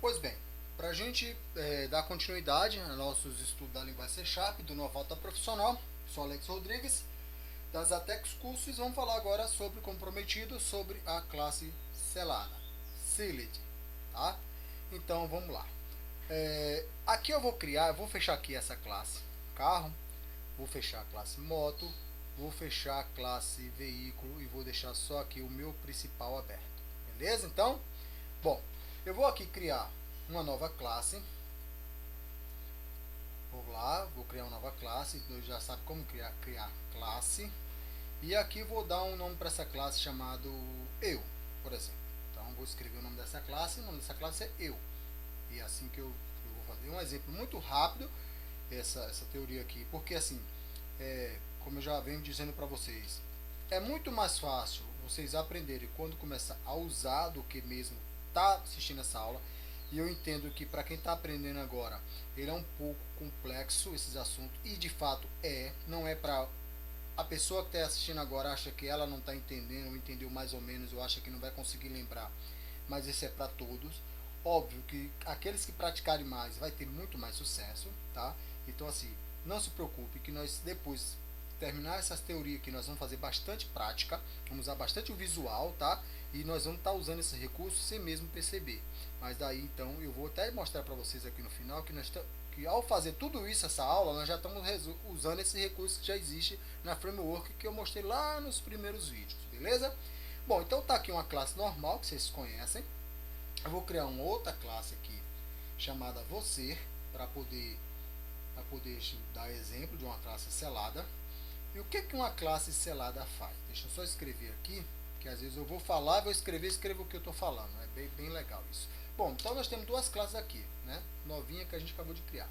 Pois bem, para a gente dar continuidade aos nossos estudos da linguagem C#, do Novalta Profissional, sou Alex Rodrigues, das Atex Cursos, vamos falar agora sobre comprometido, sobre a classe selada, sealed, tá? Então vamos lá. Aqui eu vou fechar aqui essa classe carro, vou fechar a classe moto, vou fechar a classe veículo e vou deixar só aqui o meu principal aberto, beleza? Então, bom, eu vou aqui criar uma nova classe. Vou lá, vou criar uma nova classe. Você já sabe como criar classe. E aqui vou dar um nome para essa classe chamado eu, por exemplo. Então vou escrever o nome dessa classe. O nome dessa classe é eu. E é assim que eu vou fazer um exemplo muito rápido essa teoria aqui, porque assim, como eu já venho dizendo para vocês, é muito mais fácil vocês aprenderem quando começar a usar do que mesmo tá assistindo essa aula. E eu entendo que para quem está aprendendo agora, ele é um pouco complexo esses assuntos e de fato não é para a pessoa que está assistindo agora acha que ela não está entendendo ou entendeu mais ou menos ou acha que não vai conseguir lembrar, mas isso é para todos. Óbvio que aqueles que praticarem mais vai ter muito mais sucesso, tá? Então assim, não se preocupe que nós depois terminar essas teorias aqui nós vamos fazer bastante prática, vamos usar bastante o visual, tá? E nós vamos estar usando esse recurso sem mesmo perceber. Mas daí então eu vou até mostrar para vocês aqui no final que ao fazer tudo isso, essa aula, nós já estamos usando esse recurso que já existe na framework que eu mostrei lá nos primeiros vídeos, beleza? Bom, então tá aqui uma classe normal que vocês conhecem. Eu vou criar uma outra classe aqui chamada você para poder dar exemplo de uma classe selada. E o que uma classe selada faz? Deixa eu só escrever aqui, que às vezes eu vou falar, vou escrever, escrevo o que eu estou falando. É bem legal isso. Bom, então nós temos duas classes aqui, né? Novinha que a gente acabou de criar.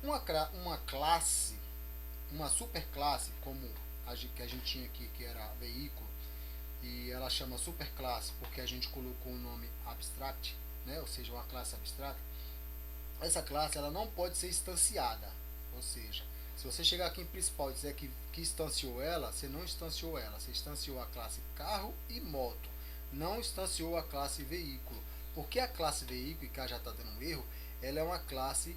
Uma classe, uma superclasse, como que a gente tinha aqui, que era veículo, e ela chama superclasse porque a gente colocou o nome abstract, né? Ou seja, uma classe abstrata. Essa classe ela não pode ser instanciada, ou seja, se você chegar aqui em principal e dizer que instanciou ela, você não instanciou ela, você instanciou a classe carro e moto, não instanciou a classe veículo, porque a classe veículo, e cá já está dando um erro, ela é uma classe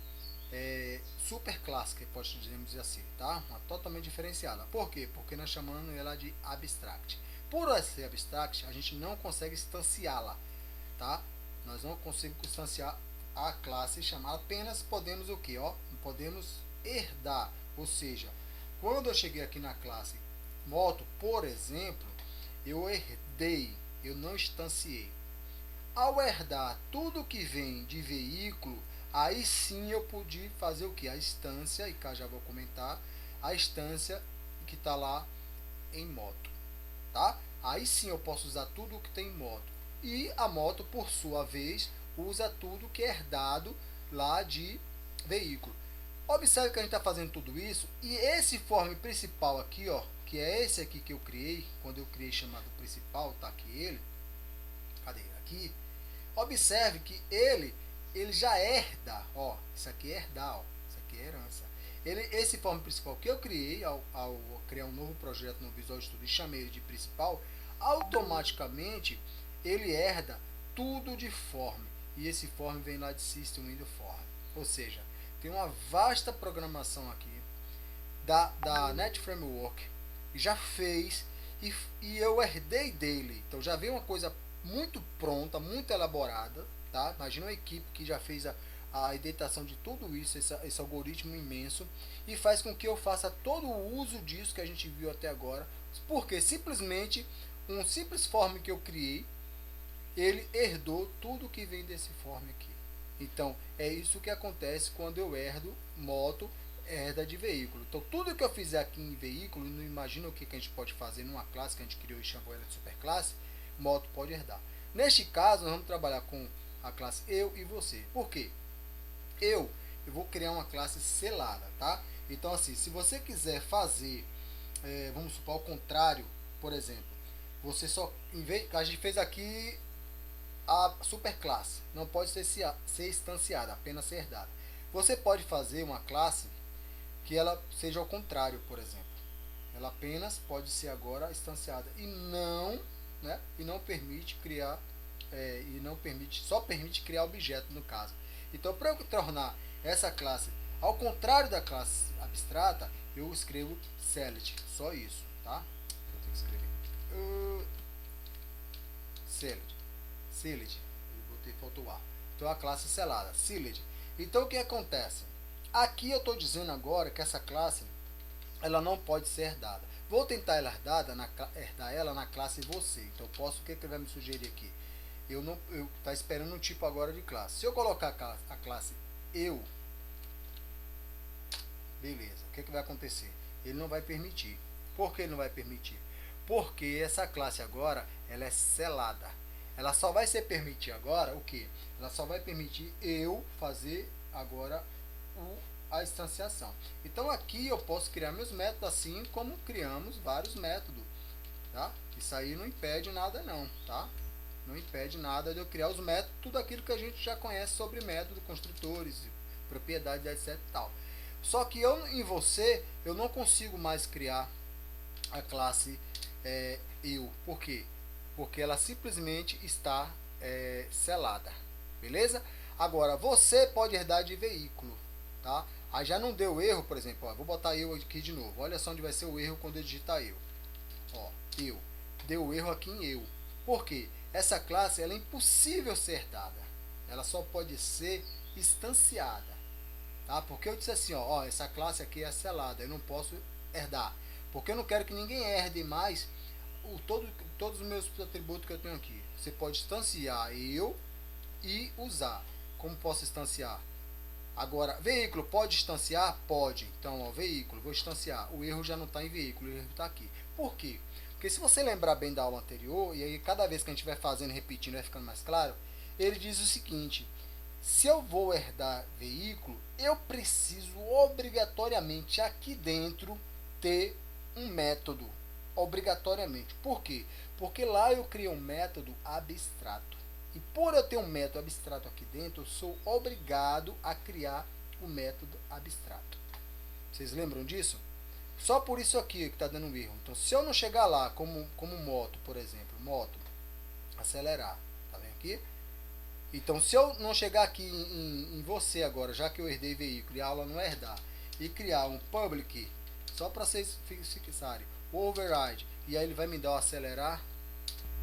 superclasse, que podemos dizer assim, tá? Uma totalmente diferenciada. Por quê? Porque nós chamamos ela de abstract. Por ser abstract, a gente não consegue instanciá-la, tá? Nós não conseguimos instanciar a classe chamada, apenas podemos o que? Ó, podemos herdar, ou seja, quando eu cheguei aqui na classe moto, por exemplo, eu herdei, eu não instanciei. Ao herdar tudo que vem de veículo, aí sim eu pude fazer o que? A instância, e cá já vou comentar, a instância que está lá em moto, tá? Aí sim eu posso usar tudo que tem em moto. E a moto, por sua vez, usa tudo que é herdado lá de veículo. Observe que a gente está fazendo tudo isso e esse form principal aqui, ó, que é esse aqui que eu criei, quando eu criei chamado principal, tá aqui ele, cadê? Aqui. Observe que ele já herda, ó, isso aqui é herdar, ó, isso aqui é herança. Esse form principal que eu criei ao criar um novo projeto no Visual Studio e chamei ele de principal, automaticamente ele herda tudo de form. E esse form vem lá de System Window Form. Ou seja, tem uma vasta programação aqui da Net Framework já fez e eu herdei dele. Então já veio uma coisa muito pronta, muito elaborada, tá? Imagina uma equipe que já fez a editação de tudo isso, esse algoritmo imenso, e faz com que eu faça todo o uso disso que a gente viu até agora, porque simplesmente um simples form que eu criei, ele herdou tudo que vem desse form aqui. Então é isso que acontece quando eu herdo moto, herda de veículo. Então tudo que eu fizer aqui em veículo, não imagina o que a gente pode fazer numa classe que a gente criou e chamou ela de superclasse, moto pode herdar. Neste caso nós vamos trabalhar com a classe eu e você. Por quê? Eu vou criar uma classe selada, tá? Então assim, se você quiser fazer, vamos supor ao contrário, por exemplo, você só, em vez, a gente fez aqui a superclasse, não pode ser instanciada, apenas ser herdada. Você pode fazer uma classe que ela seja ao contrário, por exemplo. Ela apenas pode ser agora instanciada e não, né, e não permite criar e não permite, só permite criar objeto no caso. Então, para eu tornar essa classe ao contrário da classe abstrata, eu escrevo select, só isso, tá? Eu tenho que escrever select, faltou o A. Então a classe selada, select. Então o que acontece? Aqui eu estou dizendo agora que essa classe ela não pode ser herdada. Vou tentar herdar ela na classe você. Então posso, o que ele vai me sugerir aqui? Eu tá esperando um tipo agora de classe. Se eu colocar a classe eu, beleza, o que vai acontecer? Ele não vai permitir. Por que ele não vai permitir? Porque essa classe agora ela é selada. Ela só vai ser permitir agora o que? Ela só vai permitir eu fazer agora a instanciação. Então aqui eu posso criar meus métodos assim como criamos vários métodos, tá? Isso aí não impede nada não, tá? Não impede nada de eu criar os métodos, tudo aquilo que a gente já conhece sobre método, construtores, propriedades, etc e tal. Só que em você eu não consigo mais criar a classe eu. Por quê? Porque ela simplesmente está selada, beleza? Agora você pode herdar de veículo, tá? Aí já não deu erro, por exemplo, ó, vou botar eu aqui de novo. Olha só onde vai ser o erro quando eu digitar eu. Ó, eu. Deu erro aqui em eu. Por quê? Essa classe ela é impossível ser herdada. Ela só pode ser instanciada, tá? Porque eu disse assim, ó, essa classe aqui é selada, eu não posso herdar. Porque eu não quero que ninguém herde mais todos os meus atributos que eu tenho aqui. Você pode instanciar eu e usar. Como posso instanciar? Agora, veículo pode instanciar? Pode. Então, ó, veículo, vou instanciar. O erro já não está em veículo, o erro está aqui. Por quê? Porque se você lembrar bem da aula anterior, e aí cada vez que a gente vai fazendo, repetindo, vai ficando mais claro, ele diz o seguinte: se eu vou herdar veículo, eu preciso obrigatoriamente aqui dentro ter um método. Obrigatoriamente. Por quê? Porque lá eu crio um método abstrato. E por eu ter um método abstrato aqui dentro, eu sou obrigado a criar o método abstrato. Vocês lembram disso? Só por isso aqui que está dando um erro. Então, se eu não chegar lá, como moto, por exemplo, moto, acelerar, tá vendo aqui? Então, se eu não chegar aqui em você agora, já que eu herdei veículo e a aula não é herdar, e criar um public, só para vocês fixarem, o override, e aí ele vai me dar o acelerar,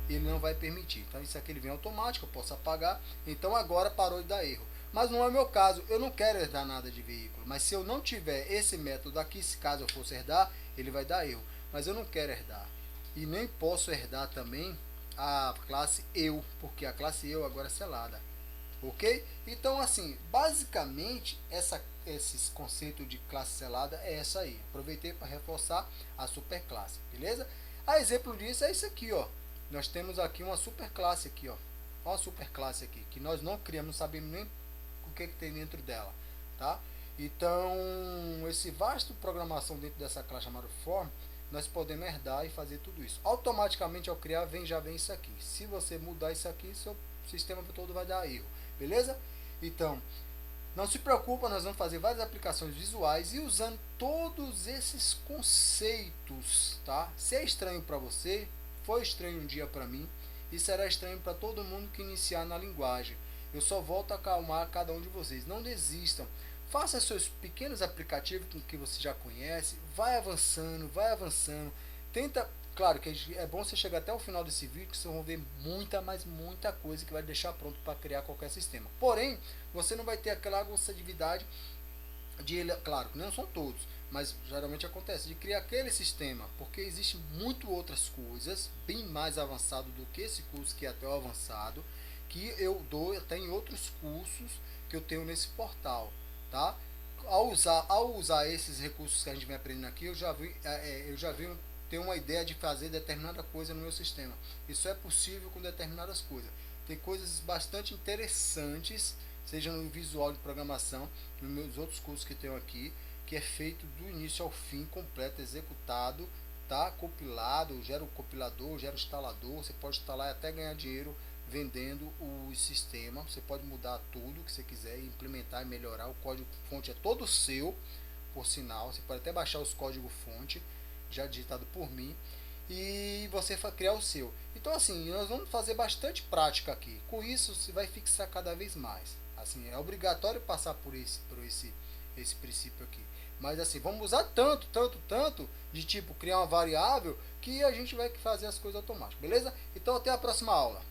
ele não vai permitir. Então isso aqui ele vem automático, eu posso apagar. Então agora parou de dar erro. Mas não é o meu caso, eu não quero herdar nada de veículo. Mas se eu não tiver esse método aqui, se caso eu fosse herdar, ele vai dar erro. Mas eu não quero herdar. E nem posso herdar também a classe eu, porque a classe eu agora é selada. Ok? Então assim, basicamente esses conceitos de classe selada é essa aí. Aproveitei para reforçar a superclasse, beleza? A exemplo disso é isso aqui, ó. Nós temos aqui uma superclasse aqui, ó. Uma superclasse aqui, que nós não criamos, não sabemos nem o que tem dentro dela, tá? Então, esse vasto programação dentro dessa classe chamada form, nós podemos herdar e fazer tudo isso. Automaticamente ao criar, já vem isso aqui. Se você mudar isso aqui, seu sistema todo vai dar erro, beleza? Então, não se preocupa, nós vamos fazer várias aplicações visuais e usando todos esses conceitos, tá? Se é estranho para você, foi estranho um dia para mim e será estranho para todo mundo que iniciar na linguagem. Eu só volto a acalmar cada um de vocês. Não desistam. Faça seus pequenos aplicativos que você já conhece. Vai avançando, vai avançando. Tenta, claro que é bom você chegar até o final desse vídeo, que vocês vão ver muita, mas muita coisa que vai deixar pronto para criar qualquer sistema. Porém, você não vai ter aquela agressividade de, claro, não são todos, mas geralmente acontece de criar aquele sistema, porque existe muito outras coisas bem mais avançado do que esse curso, que é até o avançado, que eu dou até em outros cursos que eu tenho nesse portal, tá? Ao usar esses recursos que a gente vem aprendendo aqui, eu já vi ter uma ideia de fazer determinada coisa no meu sistema. Isso é possível com determinadas coisas. Tem coisas bastante interessantes, seja no visual de programação, nos meus outros cursos que tenho aqui, que é feito do início ao fim, completo, executado, tá? Compilado, gera o compilador, gera o instalador, você pode instalar e até ganhar dinheiro vendendo o sistema. Você pode mudar tudo que você quiser, implementar e melhorar. O código fonte é todo seu, por sinal. Você pode até baixar os códigos fonte já digitado por mim. e você criar o seu. Então assim, nós vamos fazer bastante prática aqui. Com isso você vai fixar cada vez mais. Assim, é obrigatório passar esse princípio aqui. Mas assim, vamos usar tanto de tipo criar uma variável que a gente vai fazer as coisas automáticas, beleza? Então até a próxima aula.